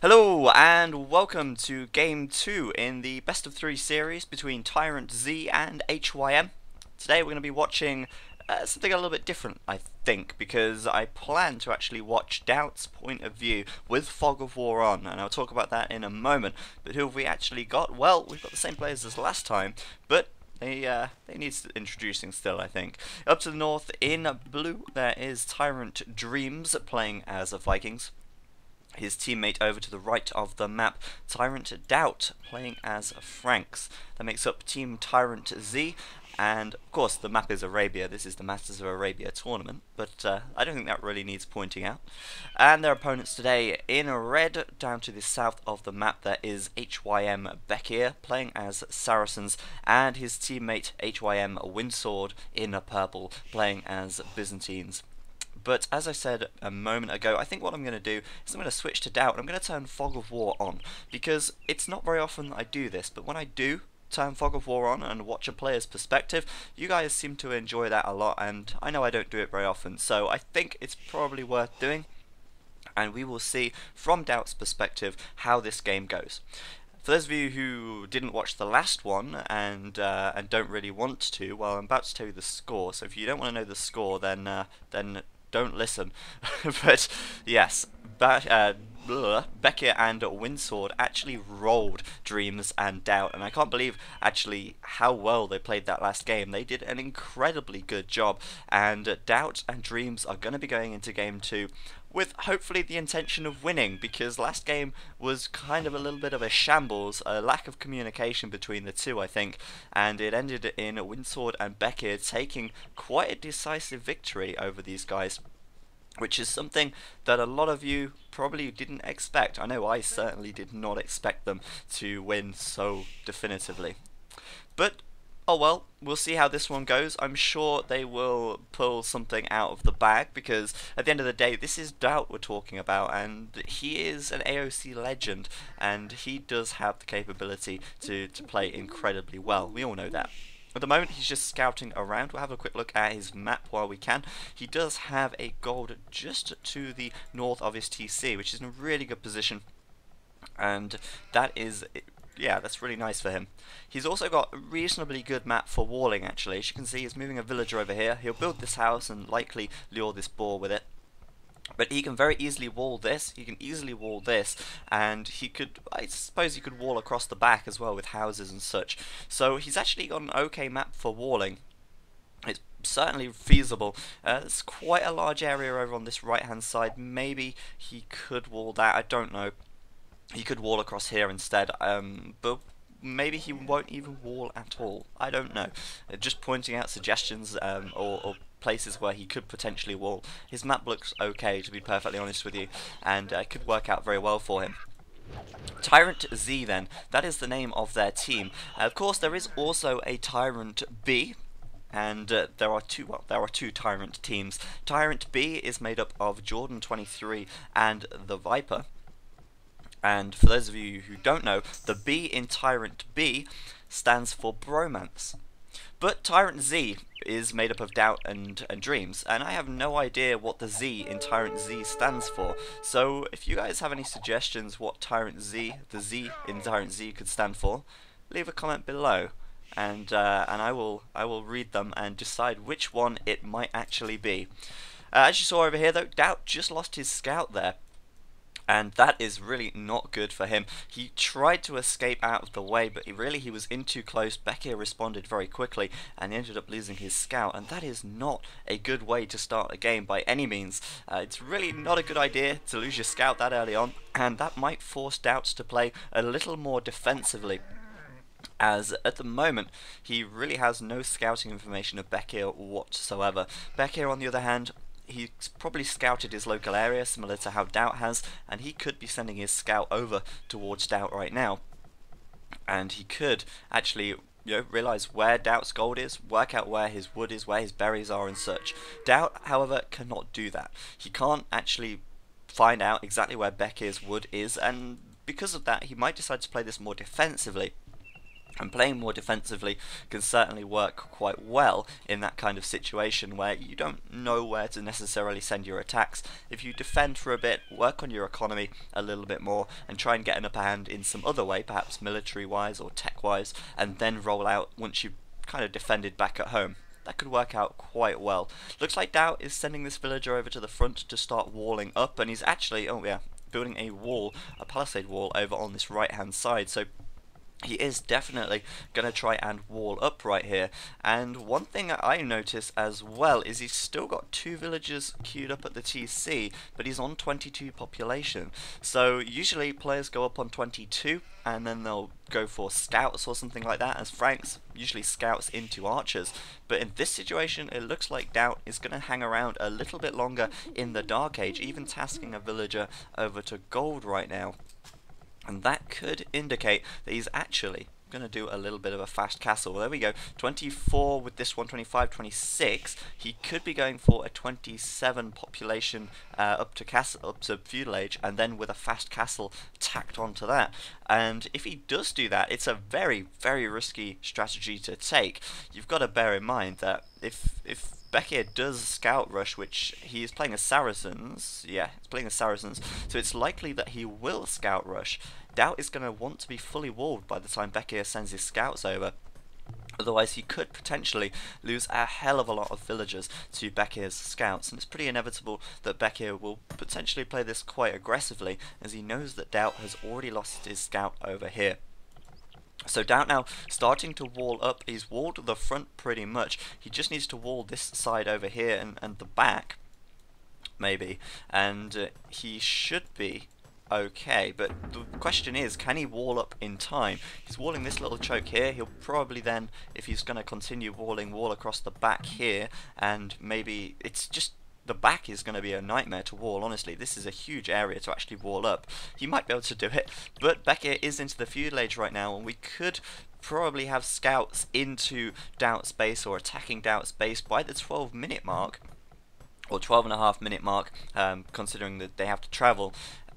Hello and welcome to Game 2 in the Best of 3 series between TyRanTZ and HyM. Today we're going to be watching something a little bit different, I think, because I plan to actually watch Doubt's point of view with Fog of War on, and I'll talk about that in a moment. But who have we actually got? Well, we've got the same players as last time, but they need introducing still, I think. Up to the north in blue there is Tyrant Dreams playing as Vikings. His teammate over to the right of the map, TyRanTZ playing as Franks. That makes up Team TyRanTZ, and of course the map is Arabia. This is the Masters of Arabia tournament, but I don't think that really needs pointing out. And their opponents today, in red, down to the south of the map, there is HyM Bekir playing as Saracens, and his teammate HyM Windsword in purple playing as Byzantines. But as I said a moment ago, I think what I'm going to do is I'm going to switch to Doubt. I'm going to turn Fog of War on, because it's not very often that I do this, but when I do turn Fog of War on and watch a player's perspective, you guys seem to enjoy that a lot, and I know I don't do it very often, so I think it's probably worth doing, and we will see from Doubt's perspective how this game goes. For those of you who didn't watch the last one and don't really want to, well, I'm about to tell you the score, so if you don't want to know the score, then don't listen. But yes, Bekir and Windsword actually rolled Dreams and Doubt, and I can't believe actually how well they played that last game. They did an incredibly good job, and Doubt and Dreams are going to be going into game 2 with hopefully the intention of winning, because last game was kind of a little bit of a shambles, a lack of communication between the two, I think, and it ended in Windsword and Bekir taking quite a decisive victory over these guys, which is something that a lot of you probably didn't expect. I know I certainly did not expect them to win so definitively. But oh well, we'll see how this one goes. I'm sure they will pull something out of the bag, because at the end of the day, this is Doubt we're talking about, and he is an AOC legend, and he does have the capability to play incredibly well. We all know that. At the moment, he's just scouting around. We'll have a quick look at his map while we can. He does have a gold just to the north of his TC, which is in a really good position, and that is... yeah, that's really nice for him. He's also got a reasonably good map for walling, actually. As you can see, he's moving a villager over here. He'll build this house and likely lure this boar with it. But he can very easily wall this, he can easily wall this, and he could, I suppose he could wall across the back as well with houses and such. So he's actually got an okay map for walling. It's certainly feasible. There's quite a large area over on this right hand side. Maybe he could wall that, I don't know. He could wall across here instead, but maybe he won't even wall at all. I don't know. Just pointing out suggestions or places where he could potentially wall. His map looks okay, to be perfectly honest with you, and could work out very well for him. TyRanTZ then, that is the name of their team. Of course, there is also a Tyrant B, and there are two Tyrant teams. Tyrant B is made up of Jordan23 and the Viper. And for those of you who don't know, the B in Tyrant B stands for bromance. But TyRanTZ is made up of Doubt and Dreams, and I have no idea what the Z in TyRanTZ stands for. So if you guys have any suggestions what TyRanTZ, the Z in TyRanTZ could stand for, leave a comment below, and I will read them and decide which one it might actually be. As you saw over here though, Doubt just lost his scout there, and that is really not good for him. He tried to escape out of the way, but he was in too close. Bekir responded very quickly, and he ended up losing his scout, and that is not a good way to start a game by any means. It's really not a good idea to lose your scout that early on, and that might force Doubts to play a little more defensively, as at the moment he really has no scouting information of Bekir whatsoever. Bekir, on the other hand, he's probably scouted his local area, similar to how Doubt has, and he could be sending his scout over towards Doubt right now. And he could actually, realise where Doubt's gold is, work out where his wood is, where his berries are and such. Doubt, however, cannot do that. He can't actually find out exactly where Bekir's wood is, and because of that, he might decide to play this more defensively. And playing more defensively can certainly work quite well in that kind of situation where you don't know where to necessarily send your attacks. If you defend for a bit, work on your economy a little bit more, and try and get an upper hand in some other way, perhaps military-wise or tech-wise, and then roll out once you've kind of defended back at home. That could work out quite well. Looks like Doubt is sending this villager over to the front to start walling up, and he's actually, oh yeah, building a wall, a palisade wall over on this right-hand side. So he is definitely going to try and wall up right here. And one thing I notice as well is he's still got 2 villagers queued up at the TC, but he's on 22 population. So usually players go up on 22 and then they'll go for scouts or something like that, as Franks usually scouts into archers. But in this situation it looks like Doubt is going to hang around a little bit longer in the Dark Age, even tasking a villager over to gold right now. And that could indicate that he's actually going to do a little bit of a fast castle. There we go, 24 with this one, 25, 26. He could be going for a 27 population up to feudal age, and then with a fast castle tacked onto that. And if he does do that, it's a very, very risky strategy to take. You've got to bear in mind that if Beckir does scout rush, which he is playing as Saracens, yeah, he's playing as Saracens, so it's likely that he will scout rush. Doubt is going to want to be fully walled by the time Beckir sends his scouts over. Otherwise he could potentially lose a hell of a lot of villagers to Beckir's scouts, and it's pretty inevitable that Beckir will potentially play this quite aggressively, as he knows that Doubt has already lost his scout over here. So Doubt now starting to wall up. He's walled the front pretty much. He just needs to wall this side over here and the back, maybe, and he should be okay. But the question is, can he wall up in time? He's walling this little choke here. He'll probably then, if he's going to continue walling, wall across the back here, and maybe it's just the back is going to be a nightmare to wall. Honestly, this is a huge area to actually wall up. He might be able to do it, but Beckir is into the feudal age right now, and we could probably have scouts into Doubt's base or attacking Doubt's base by the 12-minute mark, or 12.5-minute mark, considering that they have to travel.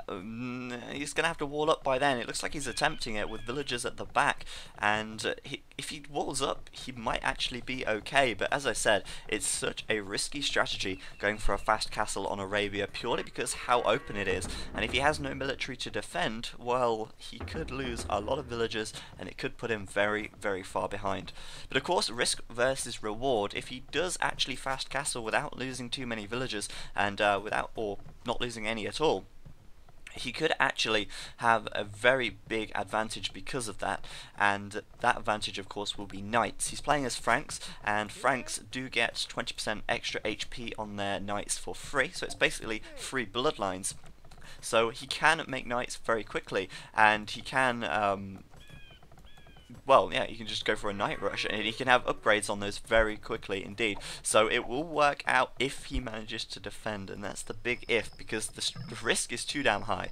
He's going to have to wall up by then. It looks like he's attempting it with villagers at the back, and if he walls up he might actually be okay. But as I said, it's such a risky strategy going for a fast castle on Arabia, purely because how open it is, and if he has no military to defend, well, he could lose a lot of villagers and it could put him very, very far behind. But of course, risk versus reward. If he does actually fast castle without losing too many villagers, and or not losing any at all, he could actually have a very big advantage because of that, and that advantage of course will be knights. He's playing as Franks, and Franks do get 20% extra HP on their knights for free, so it's basically free bloodlines. So he can make knights very quickly, and he can well, yeah, you can just go for a night rush, and he can have upgrades on those very quickly indeed. So it will work out if he manages to defend, and that's the big if, because the risk is too damn high.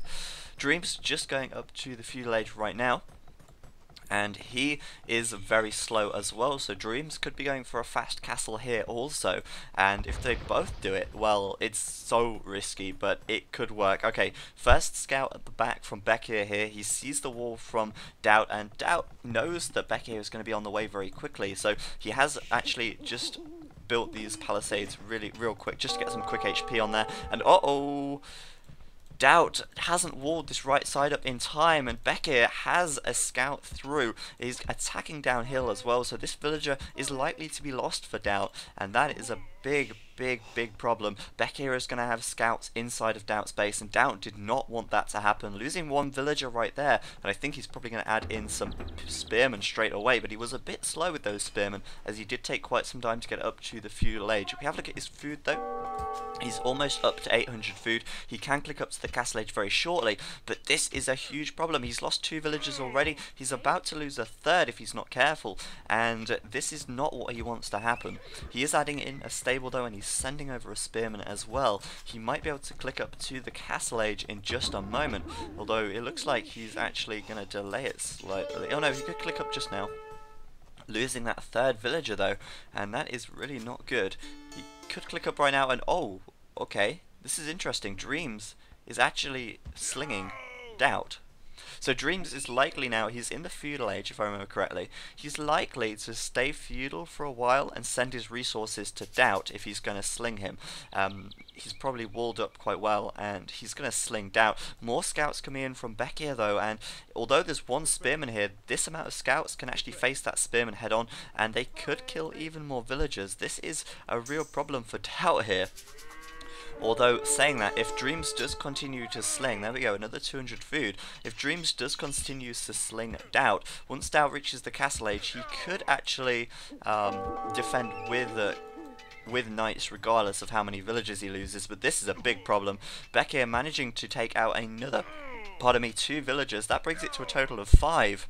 Dream's just going up to the feudal age right now, and he is very slow as well, so Dreams could be going for a fast castle here also, and if they both do it, well, it's so risky, but it could work. Okay, first scout at the back from Beckir here. He sees the wall from Doubt, and Doubt knows that Beckir is going to be on the way very quickly, so he has actually just built these palisades real quick just to get some quick HP on there, and uh-oh, Doubt hasn't walled this right side up in time, and Beckir has a scout through. He's attacking downhill as well, so this villager is likely to be lost for Doubt, and that is a big problem. Beckir is going to have scouts inside of Doubt's base, and Doubt did not want that to happen. Losing one villager right there, and I think he's probably going to add in some spearmen straight away, but he was a bit slow with those spearmen, as he did take quite some time to get up to the feudal age. If we have a look at his food though, he's almost up to 800 food. He can click up to the castle age very shortly, but this is a huge problem. He's lost 2 villagers already. He's about to lose a 3rd if he's not careful, and this is not what he wants to happen. He is adding in a stable though, and he's sending over a spearman as well. He might be able to click up to the castle age in just a moment, although it looks like he's actually going to delay it slightly. Oh no, he could click up just now. Losing that 3rd villager though, and that is really not good. He could click up right now, and oh, okay, this is interesting. Dreams is actually slinging Doubt. So Dreams is likely now, he's in the feudal age if I remember correctly, he's likely to stay feudal for a while and send his resources to Doubt if he's going to sling him. He's probably walled up quite well and he's going to sling Doubt. More scouts coming in from back here though, and although there's one spearman here, this amount of scouts can actually face that spearman head on and they could kill even more villagers. This is a real problem for Doubt here. Although, saying that, if Dreams does continue to sling, there we go, another 200 food. If Dreams does continue to sling Doubt, once Doubt reaches the castle age, he could actually defend with knights regardless of how many villages he loses. But this is a big problem. Bekir managing to take out another, pardon me, 2 villagers. That brings it to a total of 5.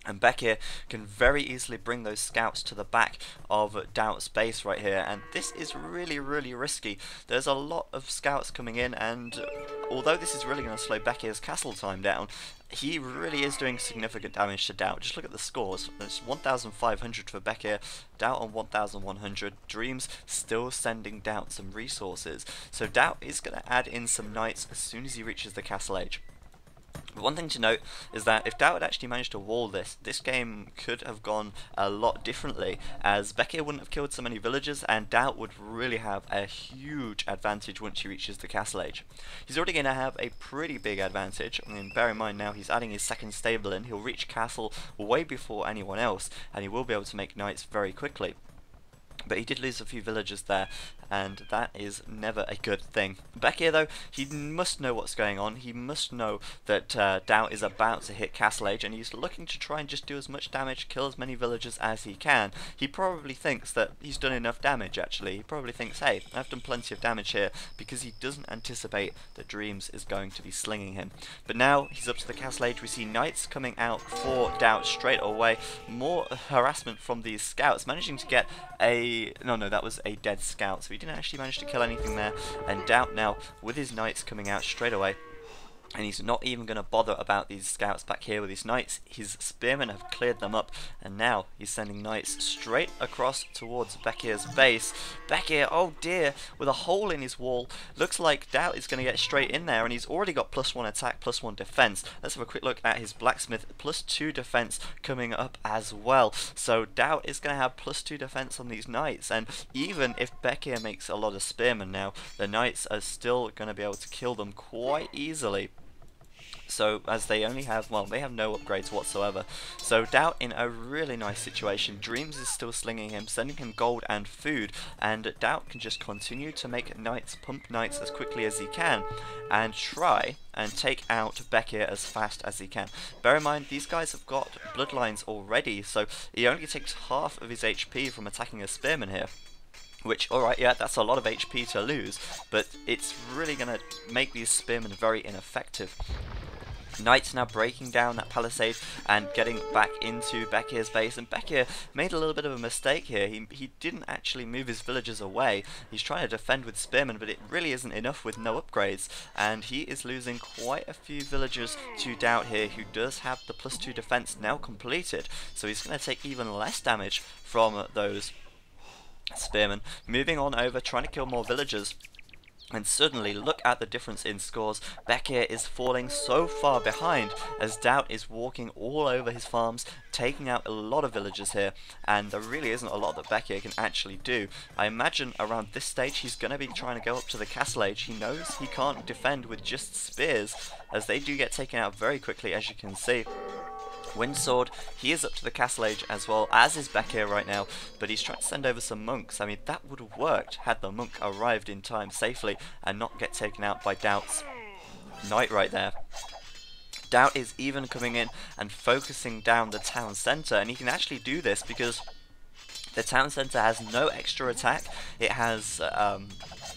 And Bekir can very easily bring those scouts to the back of Doubt's base right here, and this is really, really risky. There's a lot of scouts coming in, and although this is really going to slow Bekir's castle time down, he really is doing significant damage to Doubt. Just look at the scores. It's 1,500 for Bekir, Doubt on 1,100. Dreams still sending Doubt some resources. So Doubt is going to add in some knights as soon as he reaches the castle age. But one thing to note is that if Doubt had actually managed to wall this game could have gone a lot differently, as Bekir wouldn't have killed so many villagers and Doubt would really have a huge advantage once he reaches the castle age. He's already going to have a pretty big advantage. I mean, bear in mind now he's adding his second stable in. He'll reach castle way before anyone else and he will be able to make knights very quickly. But he did lose a few villagers there, and that is never a good thing. Bekir though, he must know what's going on. He must know that Doubt is about to hit castle age, and he's looking to try and just do as much damage, kill as many villagers as he can. He probably thinks that he's done enough damage actually. He probably thinks, hey, I've done plenty of damage here, because he doesn't anticipate that Dreams is going to be slinging him. But now he's up to the castle age. We see knights coming out for Doubt straight away. More harassment from these scouts, managing to get a... No, that was a dead scout, so he didn't actually manage to kill anything there. And Doubt now, with his knights coming out straight away, and he's not even going to bother about these scouts back here with his knights. His spearmen have cleared them up, and now he's sending knights straight across towards Bekir's base. Bekir, oh dear, with a hole in his wall. Looks like Doubt is going to get straight in there, and he's already got +1 attack, +1 defense. Let's have a quick look at his blacksmith, +2 defense coming up as well. So Doubt is going to have +2 defense on these knights, and even if Bekir makes a lot of spearmen now, the knights are still going to be able to kill them quite easily. So, as they only have, well, they have no upgrades whatsoever. So, Doubt in a really nice situation. Dreams is still slinging him, sending him gold and food, and Doubt can just continue to make knights, pump knights as quickly as he can, and try and take out Bekir as fast as he can. Bear in mind, these guys have got bloodlines already, so he only takes half of his HP from attacking a spearman here. Which, alright, yeah, that's a lot of HP to lose, but it's really going to make these spearmen very ineffective. Knights now breaking down that palisade and getting back into Bekir's base, and Bekir made a little bit of a mistake here. He didn't actually move his villagers away. He's trying to defend with spearmen, but it really isn't enough with no upgrades, and he is losing quite a few villagers to Doubt here, who does have the +2 defense now completed, so he's going to take even less damage from those spearmen. Moving on over, trying to kill more villagers. And suddenly, look at the difference in scores. Bekir is falling so far behind as Doubt is walking all over his farms, taking out a lot of villagers here, and there really isn't a lot that Bekir can actually do. I imagine around this stage he's going to be trying to go up to the castle age. He knows he can't defend with just spears, as they do get taken out very quickly, as you can see. Windsword, he is up to the castle age as well, as is Bekir right now, but he's trying to send over some monks. I mean, that would have worked had the monk arrived in time safely and not get taken out by Doubt's knight right there. Doubt is even coming in and focusing down the town centre, and he can actually do this because the town centre has no extra attack. It has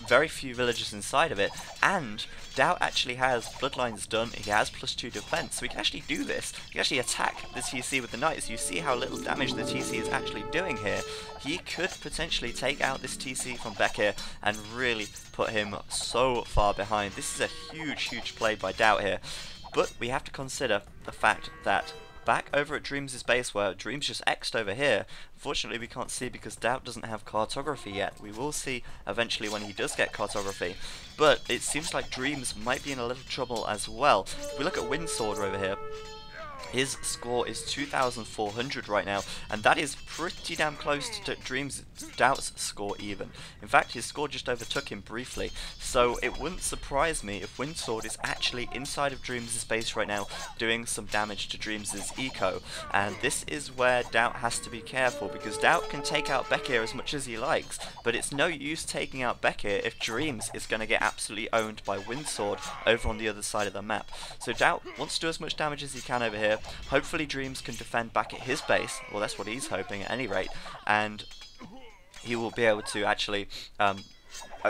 very few villagers inside of it, and Doubt actually has bloodlines done. He has +2 defense, so he can actually do this. He can actually attack the TC with the knights. You see how little damage the TC is actually doing here. He could potentially take out this TC from Bekir and really put him so far behind. This is a huge play by Doubt here, but we have to consider the fact that back over at Dreams' base, where Dreams just X'd over here. Unfortunately, we can't see because Doubt doesn't have cartography yet. We will see eventually when he does get cartography. But it seems like Dreams might be in a little trouble as well. If we look at Windsword over here, his score is 2,400 right now, and that is pretty damn close to Doubt's score even. In fact, his score just overtook him briefly, so it wouldn't surprise me if Windsword is actually inside of Dreams' base right now, doing some damage to Dreams' eco. And this is where Doubt has to be careful, because Doubt can take out Bekir as much as he likes, but it's no use taking out Bekir if Dreams is going to get absolutely owned by Windsword over on the other side of the map. So Doubt wants to do as much damage as he can over here. Hopefully Dreams can defend back at his base, well that's what he's hoping at any rate, and he will be able to actually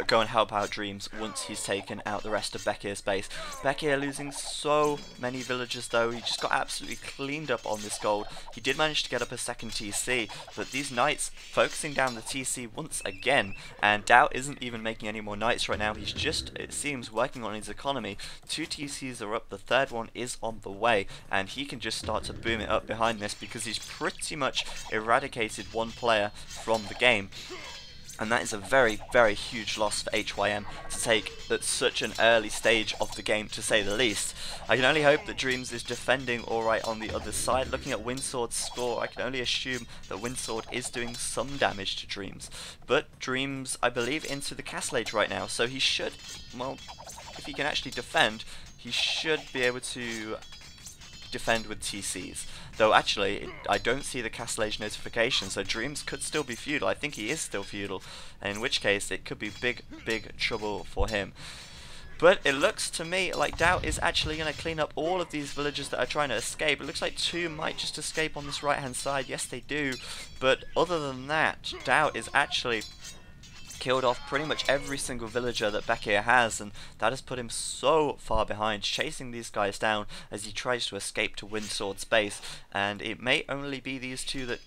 go and help out Dreams once he's taken out the rest of Bekir's base. Bekir losing so many villagers though, he just got absolutely cleaned up on this gold. He did manage to get up a second TC, but these knights focusing down the TC once again, and Doubt isn't even making any more knights right now. He's just, it seems, working on his economy. 2 TCs are up, the third one is on the way, and he can just start to boom it up behind this because he's pretty much eradicated one player from the game. And that is a very, very huge loss for HyM to take at such an early stage of the game, to say the least. I can only hope that Dreams is defending alright on the other side. Looking at Windsword's score, I can only assume that Windsword is doing some damage to Dreams. But Dreams, I believe, into the Castle Age right now, so he should, well, if he can actually defend, he should be able to defend with TCs. Though actually, I don't see the Castle Age notification, so Dreams could still be Feudal. I think he is still Feudal, and in which case it could be big, big trouble for him. But it looks to me like Doubt is actually going to clean up all of these villagers that are trying to escape. It looks like 2 might just escape on this right hand side. Yes, they do. But other than that, Doubt is actually killed off pretty much every single villager that Bekir has, and that has put him so far behind, chasing these guys down as he tries to escape to Windsword's base. And it may only be these 2 that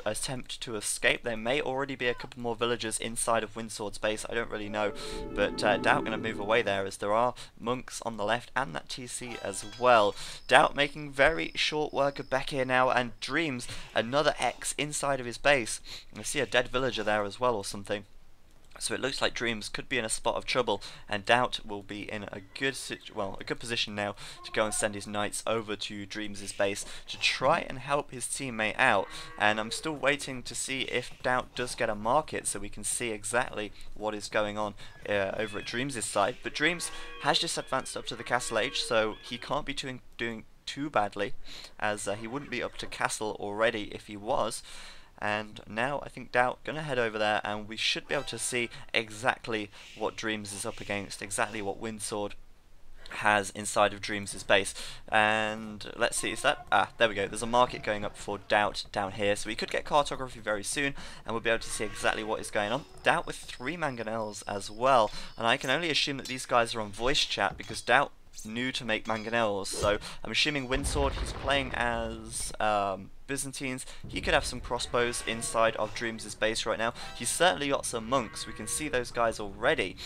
attempt to escape. There may already be a couple more villagers inside of Windsword's base, I don't really know, but Doubt going to move away there as there are monks on the left and that TC as well. Doubt making very short work of Bekir now, and Dreams another X inside of his base. I see a dead villager there as well or something. So it looks like Dreams could be in a spot of trouble, and Doubt will be in a good position now to go and send his knights over to Dreams' base to try and help his teammate out. And I'm still waiting to see if Doubt does get a market so we can see exactly what is going on over at Dreams' side. But Dreams has just advanced up to the Castle Age, so he can't be doing too badly, as he wouldn't be up to Castle already if he was. And now I think Doubt gonna head over there, and we should be able to see exactly what Dreams is up against, exactly what Windsword has inside of Dreams' base. And let's see, is that, there we go, there's a market going up for Doubt down here, so we could get cartography very soon and we'll be able to see exactly what is going on. Doubt with 3 mangonels as well, and I can only assume that these guys are on voice chat because Doubt new to make mangonels, so I'm assuming Windsword, he's playing as Byzantines. He could have some crossbows inside of Dreams' base right now. He's certainly got some monks, we can see those guys already.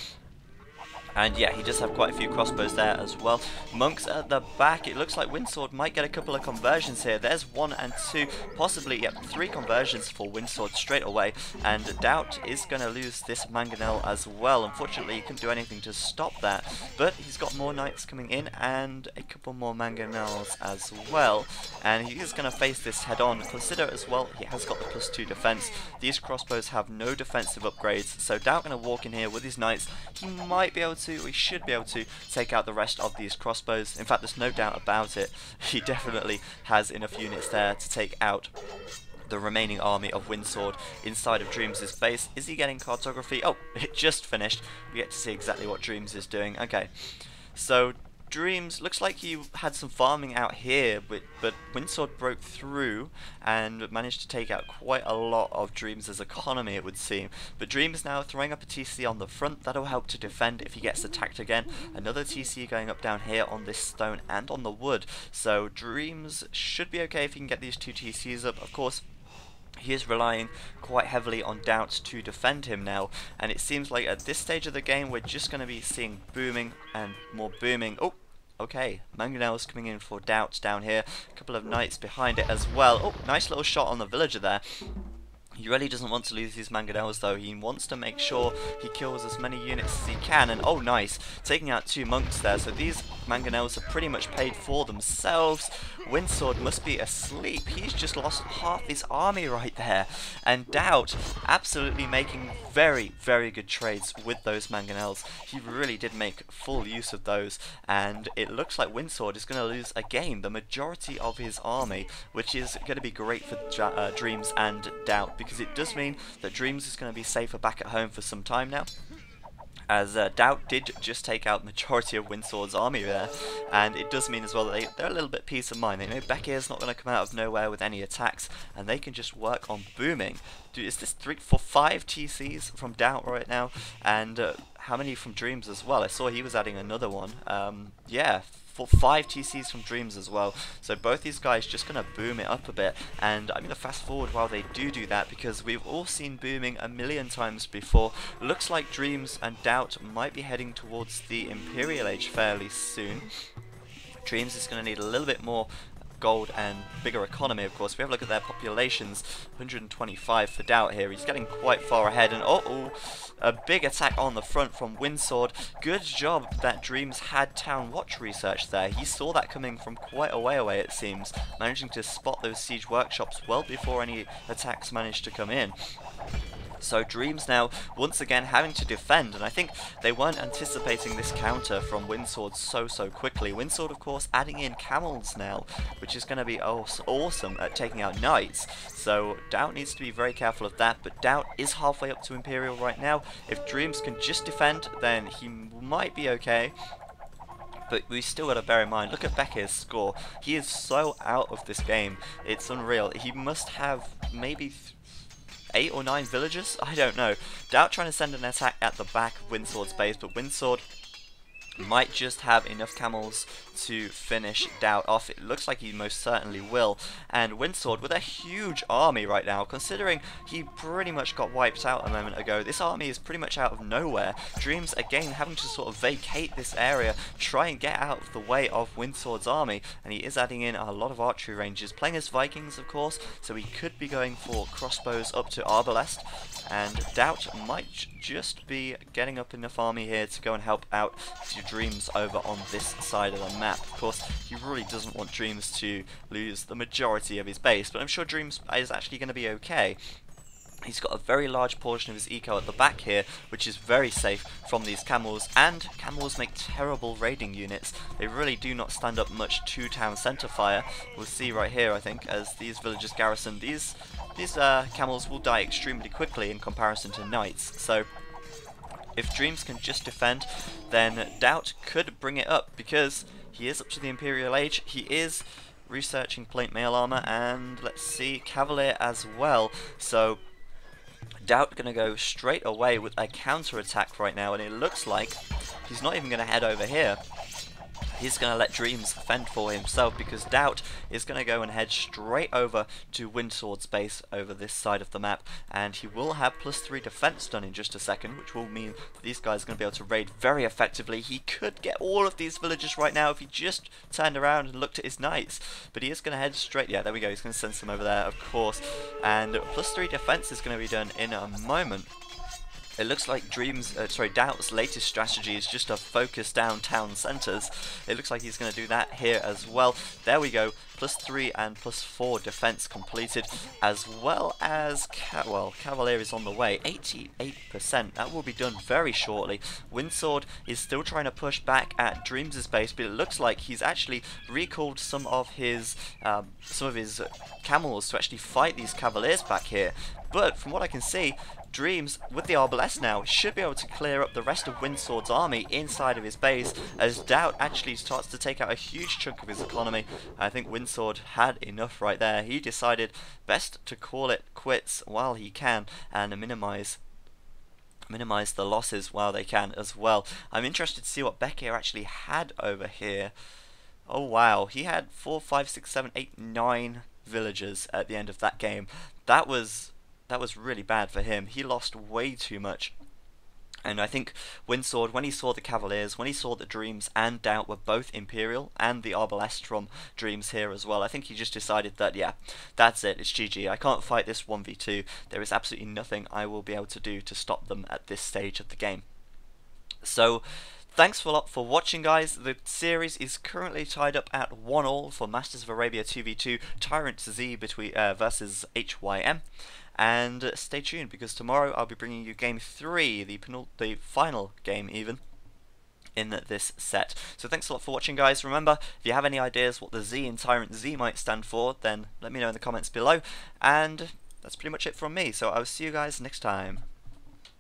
And yeah, he does have quite a few crossbows there as well. Monks at the back. It looks like Windsword might get a couple of conversions here. There's 1 and 2, possibly, yep, 3 conversions for Windsword straight away. And Doubt is going to lose this mangonel as well. Unfortunately, he couldn't do anything to stop that. But he's got more knights coming in and a couple more mangonels as well. And he is going to face this head on. Consider as well, he has got the +2 defense. These crossbows have no defensive upgrades. So Doubt going to walk in here with his knights. He might be able to, we should be able to take out the rest of these crossbows. In fact, there's no doubt about it. He definitely has enough units there to take out the remaining army of Windsword inside of Dreams' base. Is he getting cartography? Oh, it just finished. We get to see exactly what Dreams is doing. Okay, so Dreams, looks like he had some farming out here, but Windsword broke through and managed to take out quite a lot of Dreams' economy, it would seem. But Dreams now throwing up a TC on the front. That'll help to defend if he gets attacked again. Another TC going up down here on this stone and on the wood. So Dreams should be okay if he can get these 2 TCs up. Of course, he is relying quite heavily on Doubt to defend him now, and it seems like at this stage of the game we're just going to be seeing booming and more booming. Oh, Okay, Mangonel's coming in for Doubt down here. A couple of knights behind it as well. Oh, nice little shot on the villager there. He really doesn't want to lose these Mangonels though. He wants to make sure he kills as many units as he can. And oh nice, taking out 2 monks there. So these Mangonels have pretty much paid for themselves. Windsword must be asleep. He's just lost half his army right there. And Doubt absolutely making very, very good trades with those Mangonels. He really did make full use of those. And it looks like Windsword is going to lose again the majority of his army, which is going to be great for Dreams and Doubt, because it does mean that Dreams is going to be safer back at home for some time now, as Doubt did just take out the majority of Windsword's army there, and it does mean as well that they're a little bit peace of mind. They know Bekir's not going to come out of nowhere with any attacks, and they can just work on booming. Dude, is this 3 for 5 TCs from Doubt right now, and how many from Dreams as well? I saw he was adding another one. Yeah, for 5 TCs from Dreams as well. So both these guys just going to boom it up a bit, and I'm going to fast forward while they do that, because we've all seen booming a million times before. Looks like Dreams and Doubt might be heading towards the Imperial Age fairly soon. Dreams is going to need a little bit more gold and bigger economy, of course. If we have a look at their populations, 125 for Doubt here. He's getting quite far ahead, and a big attack on the front from Windsword. Good job that Dreams had Town Watch research there. He saw that coming from quite a way away, it seems, managing to spot those siege workshops well before any attacks managed to come in. So Dreams now, once again, having to defend, and I think they weren't anticipating this counter from Windsword so quickly. Windsword, of course, adding in camels now, which is going to be awesome at taking out knights. So Doubt needs to be very careful of that, but Doubt is halfway up to Imperial right now. If Dreams can just defend, then he might be okay. But we still got to bear in mind, look at Bekir's score. He is so out of this game, it's unreal. He must have maybe 8 or 9 villagers? I don't know. Doubt trying to send an attack at the back of Windsword's base, but Windsword might just have enough camels to finish Doubt off. It looks like he most certainly will. And Windsword with a huge army right now, considering he pretty much got wiped out a moment ago. This army is pretty much out of nowhere. Dreams again having to sort of vacate this area, try and get out of the way of Windsword's army, and he is adding in a lot of archery ranges, playing as Vikings of course, so he could be going for crossbows up to Arbalest, and Doubt might just be getting up enough army here to go and help out Dreams over on this side of the map. Of course, he really doesn't want Dreams to lose the majority of his base, but I'm sure Dreams is actually going to be okay. He's got a very large portion of his eco at the back here, which is very safe from these camels, and camels make terrible raiding units. They really do not stand up much to town centre fire. We'll see right here, I think, as these villagers garrison, these camels will die extremely quickly in comparison to knights. So if Dreams can just defend, then Doubt could bring it up, because he is up to the Imperial Age. He is researching plate mail armor, and let's see, Cavalier as well. So Doubt going to go straight away with a counterattack right now, and it looks like he's not even going to head over here. He's going to let Dreams fend for himself, because Doubt is going to go and head straight over to Windsword's base over this side of the map, and he will have +3 defense done in just a second, which will mean that these guys are going to be able to raid very effectively. He could get all of these villagers right now if he just turned around and looked at his knights, but he is going to head straight, yeah, there we go, he's going to send some over there, of course, and +3 defense is going to be done in a moment. It looks like Doubt's latest strategy is just to focus down town centres. It looks like he's going to do that here as well. There we go, +3 and +4 defense completed, as well as, Cavalier is on the way, 88%. That will be done very shortly. Windsword is still trying to push back at Dreams' base, but it looks like he's actually recalled some of his camels to actually fight these Cavaliers back here. But from what I can see, Dreams, with the Arbalest now, should be able to clear up the rest of Windsword's army inside of his base, as Doubt actually starts to take out a huge chunk of his economy. I think Windsword had enough right there. He decided best to call it quits while he can, and minimize the losses while they can as well. I'm interested to see what Bekir actually had over here. Oh wow, he had 4, 5, 6, 7, 8, 9 villagers at the end of that game. That was really bad for him. He lost way too much And I think Windsword, when he saw the Cavaliers, when he saw that Dreams and Doubt were both Imperial, and the Arbalest from Dreams here as well, I think he just decided that, yeah, that's it, it's GG. I can't fight this 1v2. There is absolutely nothing I will be able to do to stop them at this stage of the game. So, thanks a lot for watching, guys. The series is currently tied up at 1-1 for Masters of Arabia 2v2 TyRanTZ versus HyM. And stay tuned, because tomorrow I'll be bringing you game 3, the final game even, in this set. So thanks a lot for watching, guys. Remember, if you have any ideas what the Z in TyRanTZ might stand for, then let me know in the comments below. And that's pretty much it from me, so I'll see you guys next time.